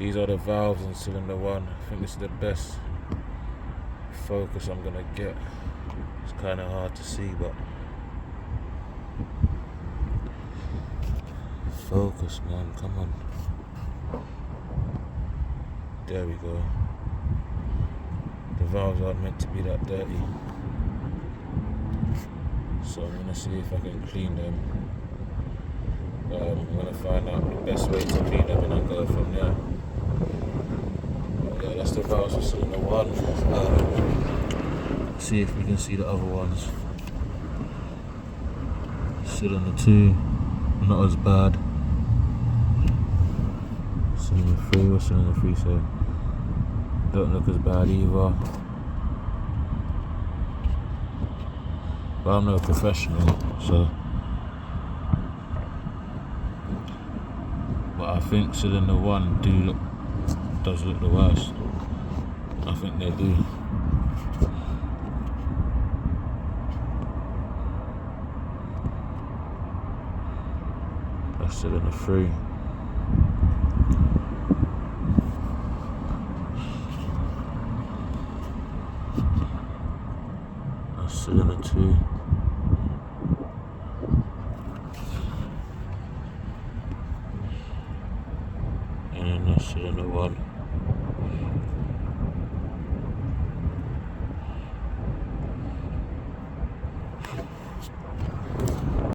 These are the valves in cylinder 1. I think this is the best focus I'm gonna get. It's kind of hard to see, but focus, man, come on. There we go. The valves aren't meant to be that dirty, so I'm gonna see if I can clean them. I'm gonna find out the best way to clean them and then go from there. Yeah, that's the valves for cylinder 1. See if we can see the other ones. Cylinder 2, not as bad. Cylinder 3, what's cylinder 3 say? Don't look as bad either. But I'm no professional, so. But I think cylinder 1 does look the worst. I think they do. That's cylinder 3. That's cylinder 2. And then that's cylinder 1.